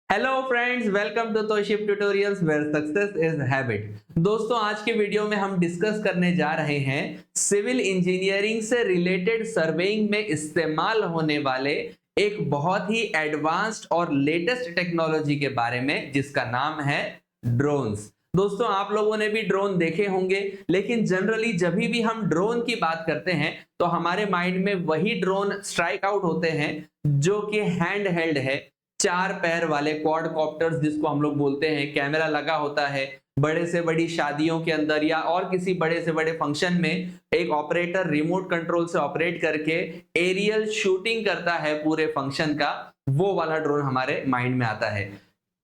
Hello friends, welcome to तोशिप tutorials where success is habit. दोस्तों, आज के वीडियो में हम डिस्कस करने जा रहे हैं सिविल इंजीनियरिंग से रिलेटेड सर्वेइंग में इस्तेमाल होने वाले एक बहुत ही एडवांस्ड और लेटेस्ट टेक्नोलॉजी के बारे में, जिसका नाम है ड्रोन्स। दोस्तों, आप लोगों ने भी ड्रोन देखे होंगे, लेकिन जनरली जब भी हम ड्रोन की बात करते हैं तो हमारे माइंड में वही ड्रोन स्ट्राइक आउट होते हैं जो कि हैंड हेल्ड है, चार पैर वाले क्वाडकॉप्टर्स जिसको हम लोग बोलते हैं। कैमरा लगा होता है, बड़े से बड़ी शादियों के अंदर या और किसी बड़े से बड़े फंक्शन में एक ऑपरेटर रिमोट कंट्रोल से ऑपरेट करके एरियल शूटिंग करता है पूरे फंक्शन का। वो वाला ड्रोन हमारे माइंड में आता है।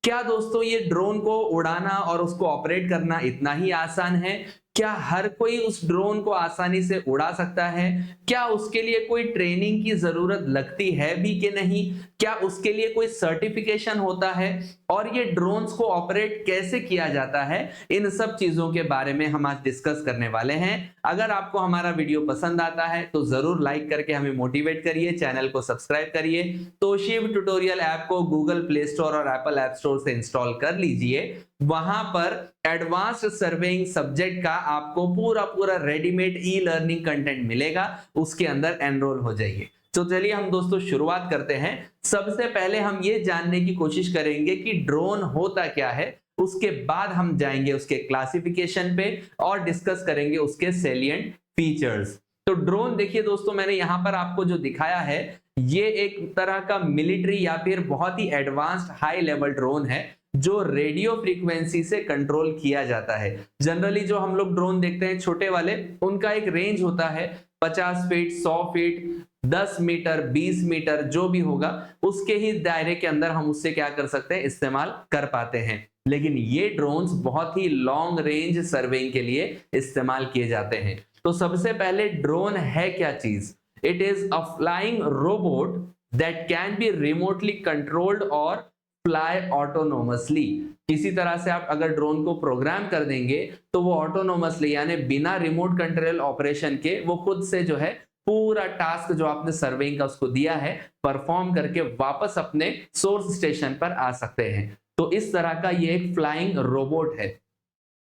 क्या दोस्तों, ये ड्रोन को उड़ाना और उसको ऑपरेट करना इतना ही आसान है? क्या हर कोई उस ड्रोन को आसानी से उड़ा सकता है? क्या उसके लिए कोई ट्रेनिंग की जरूरत लगती है भी कि नहीं? क्या उसके लिए कोई सर्टिफिकेशन होता है? और ये ड्रोन्स को ऑपरेट कैसे किया जाता है? इन सब चीजों के बारे में हम आज डिस्कस करने वाले हैं। अगर आपको हमारा वीडियो पसंद आता है तो जरूर लाइक करके हमें मोटिवेट करिए, चैनल को सब्सक्राइब करिए। तोशिब ट्यूटोरियल ऐप को गूगल प्ले स्टोर और एप्पल ऐप स्टोर से इंस्टॉल कर लीजिए। वहां पर एडवांस्ड सर्वेइंग सब्जेक्ट का आपको पूरा रेडीमेड ई लर्निंग कंटेंट मिलेगा, उसके अंदर एनरोल हो जाइए। तो चलिए हम दोस्तों शुरुआत करते हैं। सबसे पहले हम ये जानने की कोशिश करेंगे कि ड्रोन होता क्या है, उसके बाद हम जाएंगे उसके क्लासिफिकेशन पे और डिस्कस करेंगे उसके सैलिएंट फीचर्स। तो ड्रोन देखिए दोस्तों, मैंने यहां पर आपको जो दिखाया है ये एक तरह का मिलिट्री या फिर बहुत ही एडवांस्ड हाई लेवल ड्रोन है जो रेडियो फ्रीक्वेंसी से कंट्रोल किया जाता है। जनरली जो हम लोग ड्रोन देखते हैं छोटे वाले, उनका एक रेंज होता है 50 फीट, 100 फीट, 10 मीटर, 20 मीटर, जो भी होगा उसके ही दायरे के अंदर हम उससे क्या कर सकते हैं, इस्तेमाल कर पाते हैं। लेकिन ये ड्रोन्स बहुत ही लॉन्ग रेंज सर्वेइंग के लिए इस्तेमाल किए जाते हैं। तो सबसे पहले ड्रोन है क्या चीज? It is a flying robot that can be remotely controlled और फ्लाई ऑटोनोमसली। किसी तरह से आप अगर ड्रोन को प्रोग्राम कर देंगे तो वो ऑटोनोमसली यानी बिना रिमोट कंट्रोल ऑपरेशन के वो खुद से जो है पूरा टास्क जो आपने सर्वेइंग का उसको दिया है परफॉर्म करके वापस अपने सोर्स स्टेशन पर आ सकते हैं। तो इस तरह का ये एक फ्लाइंग रोबोट है।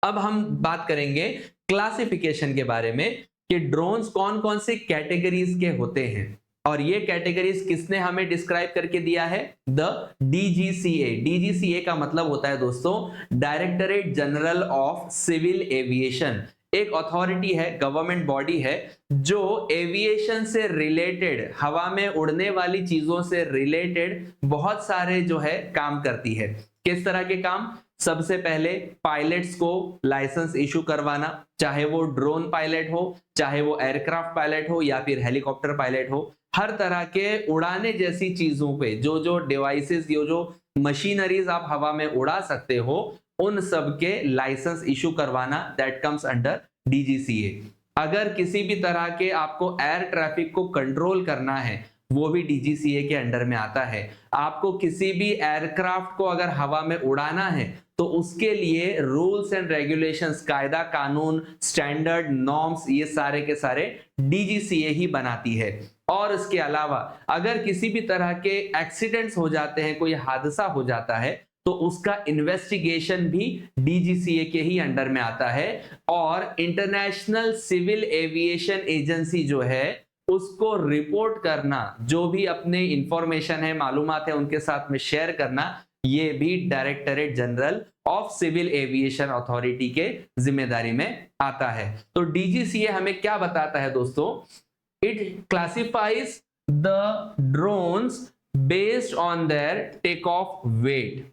अब हम बात करेंगे क्लासिफिकेशन के बारे में कि ड्रोन्स कौन कौन से कैटेगरीज के होते हैं। और ये कैटेगरीज किसने हमें डिस्क्राइब करके दिया है? The DGCA. डीजीसीए का मतलब होता है दोस्तों directorate general of civil aviation. एक अथॉरिटी है, गवर्नमेंट बॉडी है जो एविएशन से रिलेटेड, हवा में उड़ने वाली चीजों से रिलेटेड बहुत सारे जो है काम करती है। किस तरह के काम? सबसे पहले पायलट्स को लाइसेंस इशू करवाना, चाहे वो ड्रोन पायलट हो, चाहे वो एयरक्राफ्ट पायलट हो या फिर हेलीकॉप्टर पायलट हो। हर तरह के उड़ाने जैसी चीजों पे जो जो डिवाइसेस, जो मशीनरीज आप हवा में उड़ा सकते हो, उन सब के लाइसेंस इशू करवाना, दैट कम्स अंडर डीजीसीए। अगर किसी भी तरह के आपको एयर ट्रैफिक को कंट्रोल करना है, वो भी डीजीसीए के अंडर में आता है। आपको किसी भी एयरक्राफ्ट को अगर हवा में उड़ाना है तो उसके लिए रूल्स एंड रेगुलेशंस, कायदा कानून, स्टैंडर्ड नॉर्म्स, ये सारे के सारे डीजीसीए ही बनाती है। और इसके अलावा अगर किसी भी तरह के एक्सीडेंट्स हो जाते हैं, कोई हादसा हो जाता है, तो उसका इन्वेस्टिगेशन भी डीजीसीए के ही अंडर में आता है। और इंटरनेशनल सिविल एविएशन एजेंसी जो है उसको रिपोर्ट करना, जो भी अपने इंफॉर्मेशन है, मालूमात है, उनके साथ में शेयर करना, ये भी directorate general of civil aviation authority के जिम्मेदारी में आता है। तो डीजीसीए हमें क्या बताता है दोस्तों? It classifies the drones based on their take off weight.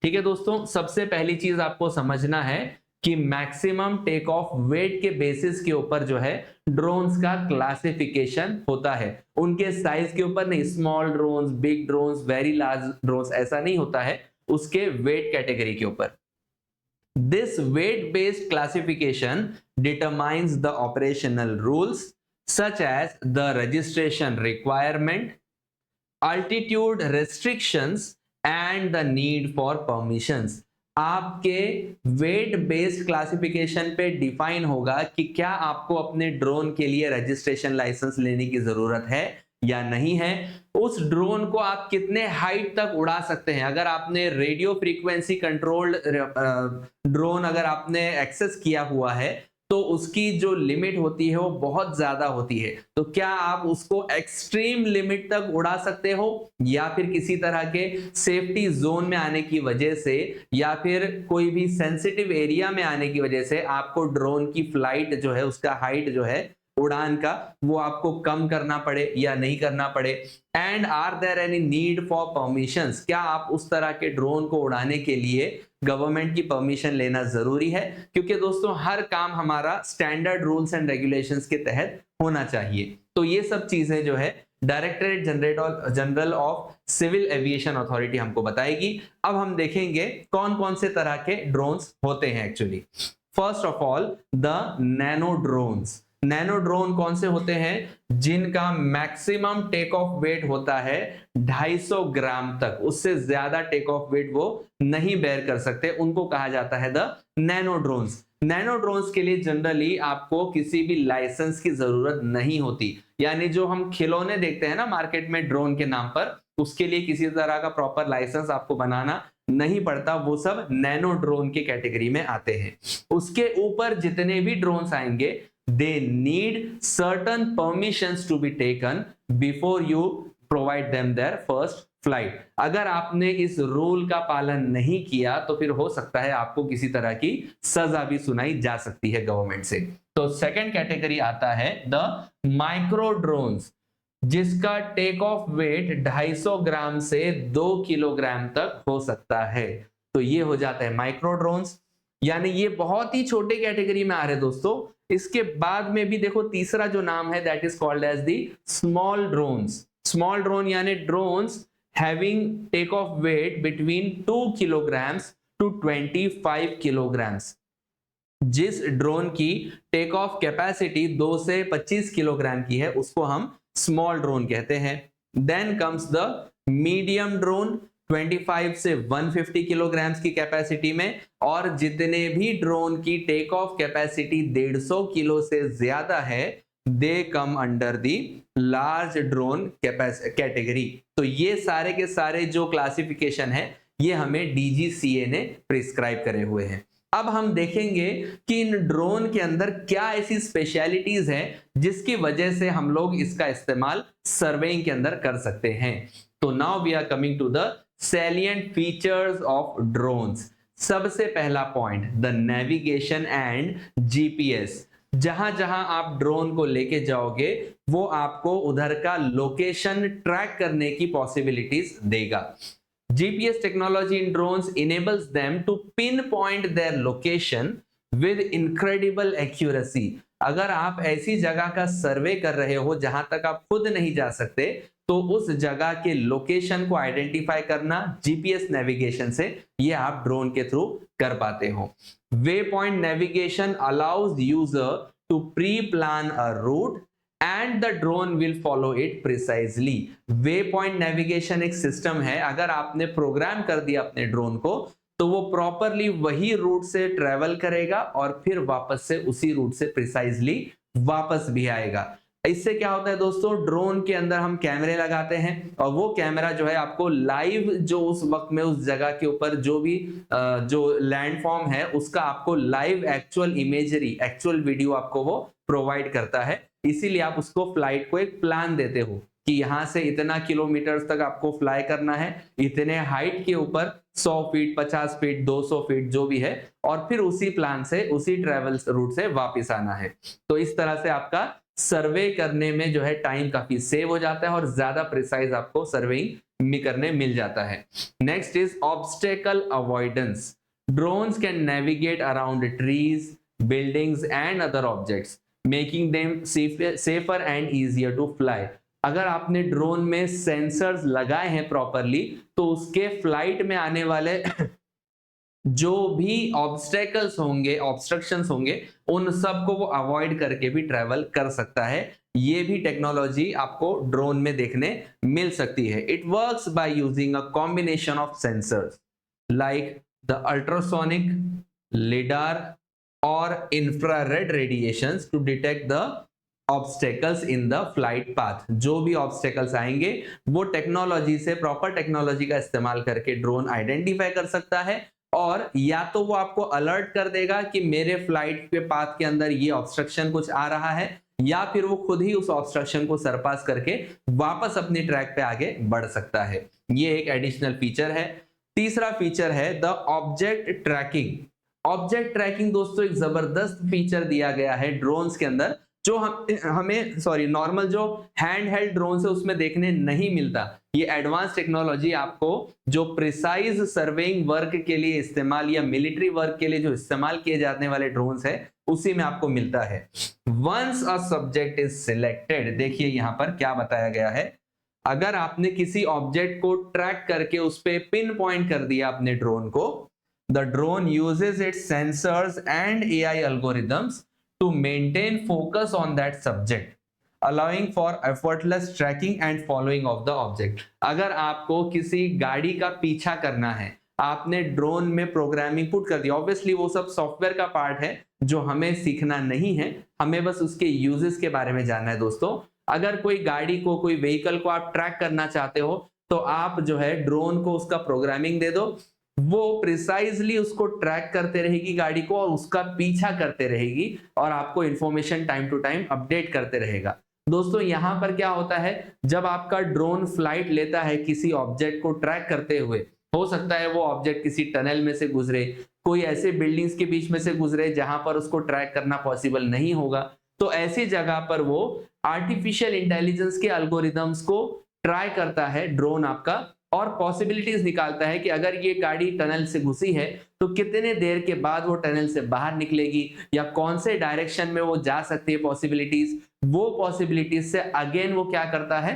ठीक है दोस्तों, सबसे पहली चीज आपको समझना है कि मैक्सिमम टेक ऑफ वेट के बेसिस के ऊपर जो है ड्रोन्स का क्लासिफिकेशन होता है। उनके साइज के ऊपर नहीं, small drones, big drones, very large drones, ऐसा नहीं होता है, उसके वेट कैटेगरी के ऊपर। This weight based classification determines the operational rules such as the registration requirement, altitude restrictions and the need for permissions. आपके वेट बेस्ड क्लासिफिकेशन पे define होगा कि क्या आपको अपने ड्रोन के लिए रजिस्ट्रेशन लाइसेंस लेने की जरूरत है या नहीं है, उस ड्रोन को आप कितने हाइट तक उड़ा सकते हैं। अगर आपने रेडियो फ्रीक्वेंसी कंट्रोल्ड ड्रोन अगर आपने एक्सेस किया हुआ है तो उसकी जो लिमिट होती है वो बहुत ज्यादा होती है। तो क्या आप उसको एक्सट्रीम लिमिट तक उड़ा सकते हो, या फिर किसी तरह के सेफ्टी जोन में आने की वजह से या फिर कोई भी सेंसिटिव एरिया में आने की वजह से आपको ड्रोन की फ्लाइट जो है, उसका हाइट जो है उड़ान का, वो आपको कम करना पड़े या नहीं करना पड़े। And are there any need for permissions, क्या आप उस तरह के ड्रोन को उड़ाने के लिए गवर्नमेंट की परमिशन लेना जरूरी है, क्योंकि दोस्तों हर काम हमारा स्टैंडर्ड रूल्स एंड रेगुलेशंस के तहत होना चाहिए। तो ये सब चीजें जो है directorate general of civil aviation authority हमको बताएगी। अब हम देखेंगे कौन कौन से तरह के ड्रोन्स होते हैं actually. First of all the nano drones. Nano drone कौन से होते हैं? जिनका मैक्सिमम टेक ऑफ वेट होता है 250 ग्राम तक, उससे ज्यादा टेक ऑफ वेट वो नहीं बेयर कर सकते, उनको कहा जाता है the nano drones. Nano drones के लिए जनरली आपको किसी भी लाइसेंस की जरूरत नहीं होती, यानी जो हम खिलौने देखते हैं ना मार्केट में ड्रोन के नाम पर, उसके लिए किसी तरह का प्रॉपर लाइसेंस आपको बनाना नहीं पड़ता, वो सब नैनो ड्रोन के कैटेगरी में आते हैं। उसके ऊपर जितने भी ड्रोन्स आएंगे they need certain permissions to be taken before you provide them their first flight। अगर आपने इस रूल का पालन नहीं किया तो फिर हो सकता है आपको किसी तरह की सजा भी सुनाई जा सकती है गवर्नमेंट से। तो सेकंड कैटेगरी आता है द माइक्रो ड्रोन्स, जिसका टेक ऑफ वेट 250 ग्राम से 2 किलोग्राम तक हो सकता है। तो ये हो जाता है माइक्रो ड्रोन्स, यानी ये बहुत ही छोटे कैटेगरी में आ रहे हैं दोस्तों। इसके बाद में भी देखो तीसरा जो नाम है that is called as the small drones. Small drone यानी drones having take off weight between 2 kilograms to 25 kilograms. जिस ड्रोन की टेक ऑफ कैपेसिटी 2 से 25 किलोग्राम की है उसको हम स्मॉल ड्रोन कहते हैं। Then comes the medium drone 25 से 150 किलोग्राम की कैपेसिटी में, और जितने भी ड्रोन की टेक ऑफ कैपेसिटी 150 किलो से ज्यादा है they come under the large drone category. तो ये सारे के सारे जो क्लासिफिकेशन है ये हमें डीजीसीए ने प्रिस्क्राइब करे हुए हैं। अब हम देखेंगे कि इन ड्रोन के अंदर क्या ऐसी स्पेशलिटीज हैं जिसकी वजह से हम लोग इसका इस्तेमाल सर्वेइंग के अंदर कर सकते हैं। तो now we are coming to the salient features of drones। सबसे पहला point the navigation and GPS. जहां जहां आप ड्रोन को लेके जाओगे वो आपको उधर का लोकेशन ट्रैक करने की पॉसिबिलिटीज देगा। GPS technology in drones enables them to pinpoint their location with incredible accuracy। अगर आप ऐसी जगह का सर्वे कर रहे हो जहां तक आप खुद नहीं जा सकते तो उस जगह के लोकेशन को आइडेंटिफाई करना जीपीएस नेविगेशन से ये आप ड्रोन के थ्रू कर पाते हो। Waypoint navigation allows user to pre plan a route and the drone will follow it precisely. Waypoint navigation एक सिस्टम है, अगर आपने प्रोग्राम कर दिया अपने ड्रोन को तो वो प्रॉपरली वही रूट से ट्रेवल करेगा और फिर वापस से उसी रूट से प्रिसाइजली वापस भी आएगा। इससे क्या होता है दोस्तों, ड्रोन के अंदर हम कैमरे लगाते हैं और वो कैमरा जो है आपको लाइव जो उस वक्त में उस जगह के ऊपर जो भी जो लैंडफॉर्म है उसका आपको live actual imagery, actual video आपको वो प्रोवाइड करता है। इसीलिए आप उसको फ्लाइट को एक प्लान देते हो कि यहां से इतना किलोमीटर तक आपको फ्लाई करना है, इतने हाइट के ऊपर 100 फीट 50 फीट 200 फीट जो भी है, और फिर उसी प्लान से उसी ट्रेवल रूट से वापस आना है। तो इस तरह से आपका सर्वे करने में जो है टाइम काफी सेव हो जाता है और ज्यादा प्रिसाइज आपको सर्वेइंग करने मिल जाता है। Next is obstacle avoidance. Drones can navigate around trees, buildings and other objects making them safer and easier to fly. अगर आपने ड्रोन में सेंसर्स लगाए हैं प्रॉपरली तो उसके फ्लाइट में आने वाले जो भी ऑब्स्टेकल्स होंगे, ऑब्स्ट्रक्शंस होंगे, उन सब को वो अवॉइड करके भी ट्रैवल कर सकता है। ये भी टेक्नोलॉजी आपको ड्रोन में देखने मिल सकती है। It works by using a combination of sensors like the ultrasonic, lidar और infrared radiations to detect the obstacles in the flight path. जो भी ऑब्स्टेकल्स आएंगे वो टेक्नोलॉजी से, प्रॉपर टेक्नोलॉजी का इस्तेमाल करके ड्रोन आइडेंटिफाई कर सकता है, और या तो वो आपको अलर्ट कर देगा कि मेरे फ्लाइट के पाथ के अंदर ये ऑब्स्ट्रक्शन कुछ आ रहा है, या फिर वो खुद ही उस ऑब्स्ट्रक्शन को सरपास करके वापस अपनी ट्रैक पे आगे बढ़ सकता है। ये एक एडिशनल फीचर है। तीसरा फीचर है the object tracking. Object tracking दोस्तों एक जबरदस्त फीचर दिया गया है ड्रोन्स के अंदर, जो हमें नॉर्मल जो हैंड हेल्ड ड्रोन है उसमें देखने नहीं मिलता। ये एडवांस टेक्नोलॉजी आपको जो प्रिसाइज सर्वेइंग वर्क के लिए इस्तेमाल या मिलिट्री वर्क के लिए जो इस्तेमाल किए जाने वाले ड्रोन्स है उसी में आपको मिलता है। Once a subject is selected, देखिए यहां पर क्या बताया गया है, अगर आपने किसी ऑब्जेक्ट को ट्रैक करके उस पे पिन पॉइंट कर दिया अपने ड्रोन को, the drone uses it's sensors and AI algorithms to maintain focus on that subject, allowing for effortless tracking and following of the object। अगर आपको किसी गाड़ी का पीछा करना है, आपने ड्रोन में प्रोग्रामिंग पुट कर दिया, ऑब्वियसली वो सब सॉफ्टवेयर का पार्ट है जो हमें सीखना नहीं है, हमें बस उसके यूजेस के बारे में जानना है दोस्तों। अगर कोई गाड़ी को, कोई व्हीकल को आप ट्रैक करना चाहते हो तो आप जो है ड्रोन को उसका प्रोग्रामिंग दे दो, वो प्रिसाइजली उसको ट्रैक करते रहेगी गाड़ी को और उसका पीछा करते रहेगी और आपको information time to time update करते रहेगा। दोस्तों यहां पर क्या होता है, जब आपका ड्रोन फ्लाइट लेता है किसी ऑब्जेक्ट को ट्रैक करते हुए, हो सकता है वो ऑब्जेक्ट किसी टनल में से गुजरे, कोई ऐसे बिल्डिंग्स के बीच में से गुजरे जहां पर उसको ट्रैक करना पॉसिबल नहीं होगा, तो ऐसी जगह पर वो आर्टिफिशियल इंटेलिजेंस के एल्गोरिथम्स को ट्राई करता है ड्रोन आपका, और पॉसिबिलिटीज निकालता है कि अगर ये गाड़ी टनल से घुसी है तो कितने देर के बाद वो टनल से बाहर निकलेगी या कौन से डायरेक्शन में वो जा सकती है, पॉसिबिलिटीज। वो पॉसिबिलिटीज से अगेन वो क्या करता है,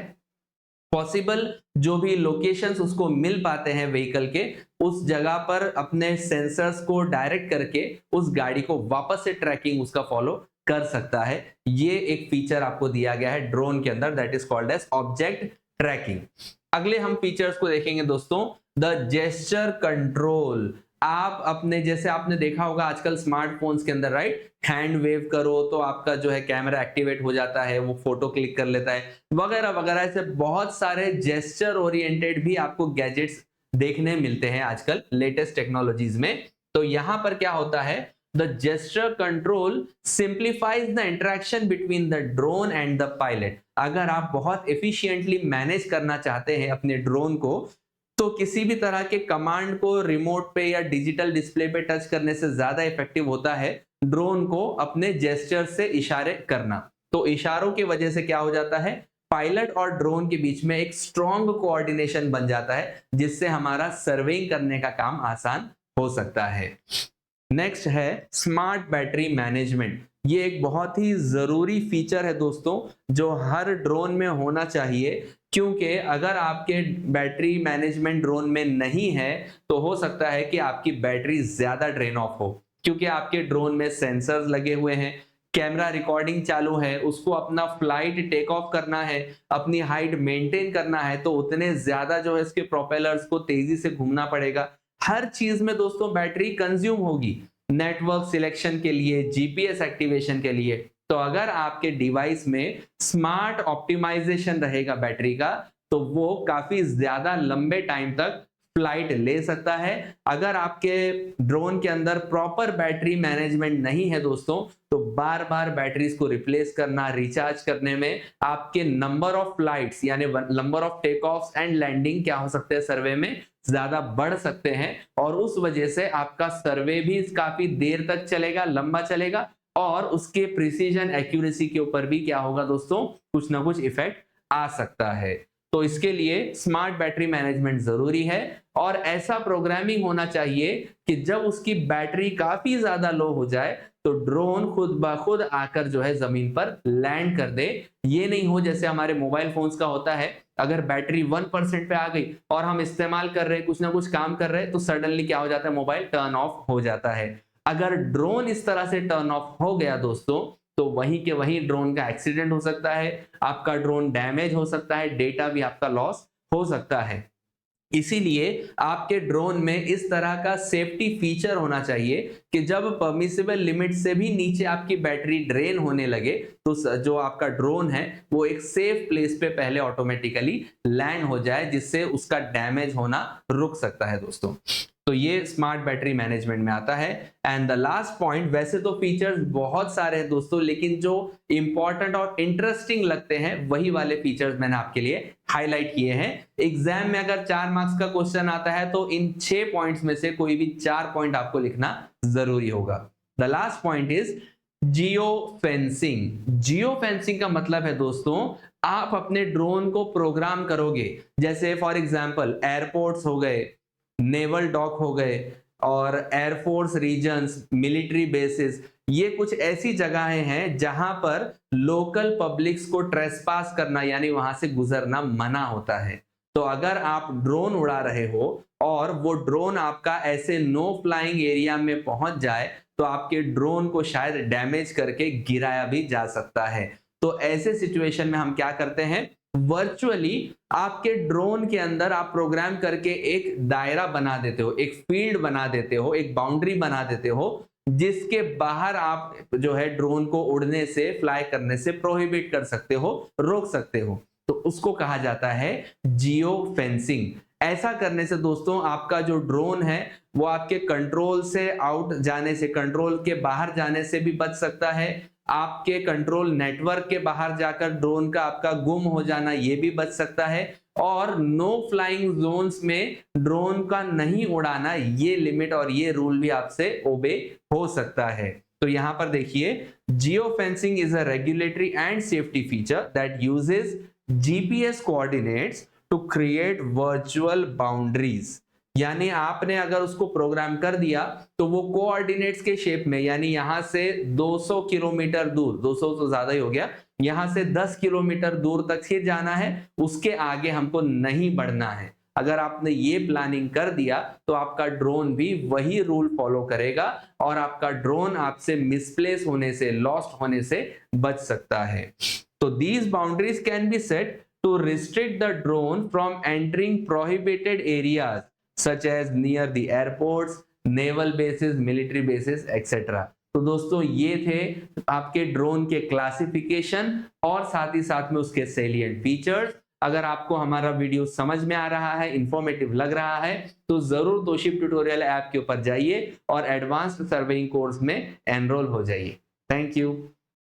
पॉसिबल जो भी लोकेशंस उसको मिल पाते हैं व्हीकल के, उस जगह पर अपने सेंसर्स को डायरेक्ट करके उस गाड़ी को वापस से ट्रैकिंग उसका फॉलो कर सकता है। ये एक फीचर आपको दिया गया है ड्रोन के अंदर, that is called as object tracking. अगले हम फीचर्स को देखेंगे दोस्तों, द जेस्चर कंट्रोल। आप अपने, जैसे आपने देखा होगा आजकल स्मार्टफोन्स के अंदर, राइट, हैंड वेव करो तो आपका जो है कैमरा एक्टिवेट हो जाता है, वो फोटो क्लिक कर लेता है, वगैरह वगैरह। ऐसे बहुत सारे जेस्चर ओरिएंटेड भी आपको गैजेट्स देखने मिलते हैं आजकल लेटेस्ट टेक्नोलॉजीज में। तो यहां पर क्या होता है, the gesture control simplifies the interaction between the drone and the pilot. अगर आप बहुत एफिशिएंटली मैनेज करना चाहते हैं अपने ड्रोन को, तो किसी भी तरह के कमांड को रिमोट पे या डिजिटल डिस्प्ले पे टच करने से ज्यादा इफेक्टिव होता है ड्रोन को अपने जेस्चर से इशारे करना। तो इशारों की वजह से क्या हो जाता है, पायलट और ड्रोन के बीच में एक स्ट्रॉन्ग कोऑर्डिनेशन बन जाता है, जिससे हमारा सर्वेइंग करने का काम आसान हो सकता है। नेक्स्ट है स्मार्ट बैटरी मैनेजमेंट। ये एक बहुत ही जरूरी फीचर है दोस्तों, जो हर ड्रोन में होना चाहिए, क्योंकि अगर आपके बैटरी मैनेजमेंट ड्रोन में नहीं है तो हो सकता है कि आपकी बैटरी ज्यादा ड्रेन ऑफ हो, क्योंकि आपके ड्रोन में सेंसर्स लगे हुए हैं, कैमरा रिकॉर्डिंग चालू है, उसको अपना फ्लाइट टेक ऑफ करना है, अपनी हाइट मेंटेन करना है, तो उतने ज्यादा जो है इसके प्रोपेलर्स को तेजी से घूमना पड़ेगा। हर चीज में दोस्तों बैटरी कंज्यूम होगी, नेटवर्क सिलेक्शन के लिए, जीपीएस एक्टिवेशन के लिए। तो अगर आपके डिवाइस में स्मार्ट ऑप्टिमाइजेशन रहेगा बैटरी का, तो वो काफी ज्यादा लंबे टाइम तक फ्लाइट ले सकता है। अगर आपके ड्रोन के अंदर प्रॉपर बैटरी मैनेजमेंट नहीं है दोस्तों, तो बार बार बैटरीज को रिप्लेस करना, रिचार्ज करने में आपके नंबर ऑफ फ्लाइट्स यानी number of take off and landing क्या हो सकते हैं सर्वे में ज्यादा बढ़ सकते हैं, और उस वजह से आपका सर्वे भी काफी देर तक चलेगा, लंबा चलेगा, और उसके प्रिसीजन एक्यूरेसी के ऊपर भी क्या होगा दोस्तों, कुछ ना कुछ इफेक्ट आ सकता है। तो इसके लिए स्मार्ट बैटरी मैनेजमेंट जरूरी है, और ऐसा प्रोग्रामिंग होना चाहिए कि जब उसकी बैटरी काफी ज्यादा लो हो जाए तो ड्रोन खुद ब खुद आकर जो है जमीन पर लैंड कर दे। ये नहीं हो जैसे हमारे मोबाइल फोन्स का होता है, अगर बैटरी 1% पे आ गई और हम इस्तेमाल कर रहे हैं, कुछ ना कुछ काम कर रहे हैं, तो सडनली क्या हो जाता है, मोबाइल टर्न ऑफ हो जाता है। अगर ड्रोन इस तरह से टर्न ऑफ हो गया दोस्तों, तो वहीं के वहीं ड्रोन का एक्सीडेंट हो सकता है, आपका ड्रोन डैमेज हो सकता है, डेटा भी आपका लॉस हो सकता है। इसीलिए आपके ड्रोन में इस तरह का सेफ्टी फीचर होना चाहिए कि जब परमिसिबल लिमिट से भी नीचे आपकी बैटरी ड्रेन होने लगे तो जो आपका ड्रोन है वो एक सेफ प्लेस पे पहले ऑटोमेटिकली लैंड हो जाए, जिससे उसका डैमेज होना रुक सकता है दोस्तों। तो ये स्मार्ट बैटरी मैनेजमेंट में आता है। एंड द लास्ट पॉइंट, वैसे तो फीचर्स बहुत सारे हैं दोस्तों, लेकिन जो इंपॉर्टेंट और इंटरेस्टिंग लगते हैं वही वाले फीचर्स मैंने आपके लिए हाईलाइट किए हैं। एग्जाम में अगर 4 मार्क्स का क्वेश्चन आता है तो इन 6 पॉइंट्स में से कोई भी 4 पॉइंट आपको लिखना जरूरी होगा। The last point is geo fencing. Geo fencing का मतलब है दोस्तों, आप अपने ड्रोन को प्रोग्राम करोगे, जैसे फॉर एग्जांपल एयरपोर्ट्स हो गए, नेवल डॉक हो गए और एयरफोर्स रीजन्स, मिलिट्री बेसिस, ये कुछ ऐसी जगहें हैं जहां पर लोकल पब्लिक्स को ट्रेसपास करना यानी वहां से गुजरना मना होता है। तो अगर आप ड्रोन उड़ा रहे हो और वो ड्रोन आपका ऐसे नो फ्लाइंग एरिया में पहुंच जाए तो आपके ड्रोन को शायद डैमेज करके गिराया भी जा सकता है। तो ऐसे सिचुएशन में हम क्या करते हैं, वर्चुअली आपके ड्रोन के अंदर आप प्रोग्राम करके एक दायरा बना देते हो, एक फील्ड बना देते हो, एक बाउंड्री बना देते हो, जिसके बाहर आप जो है ड्रोन को उड़ने से, फ्लाई करने से प्रोहिबिट कर सकते हो, रोक सकते हो। तो उसको कहा जाता है जियो फेंसिंग। ऐसा करने से दोस्तों आपका जो ड्रोन है वो आपके कंट्रोल से आउट जाने से, कंट्रोल के बाहर जाने से भी बच सकता है। आपके कंट्रोल नेटवर्क के बाहर जाकर ड्रोन का आपका गुम हो जाना ये भी बच सकता है। और नो फ्लाइंग जोन्स में ड्रोन का नहीं उड़ाना, ये लिमिट और ये रूल भी आपसे ओबे हो सकता है। तो यहां पर देखिए, geofencing is a regulatory and safety feature that uses GPS coordinates to create virtual boundaries. यानी आपने अगर उसको प्रोग्राम कर दिया तो वो कोऑर्डिनेट्स के शेप में, यानी यहां से 200 किलोमीटर दूर, 200 तो ज्यादा ही हो गया, यहां से 10 किलोमीटर दूर तक ही जाना है, उसके आगे हमको नहीं बढ़ना है। अगर आपने ये प्लानिंग कर दिया तो आपका ड्रोन भी वही रूल फॉलो करेगा और आपका ड्रोन आपसे मिसप्लेस होने से, लॉस्ट होने से बच सकता है। तो these boundaries can be set to restrict the drone from entering prohibited areas such as near the airports, naval bases, military bases, etc. तो दोस्तों ये थे आपके ड्रोन के क्लासिफिकेशन और साथ ही साथ में उसके सेलिएंट फीचर्स। अगर आपको हमारा वीडियो समझ में आ रहा है, इंफॉर्मेटिव लग रहा है, तो जरूर तोशिब ट्यूटोरियल ऐप के ऊपर जाइए और एडवांस्ड सर्वेइंग कोर्स में एनरोल हो जाइए। Thank you.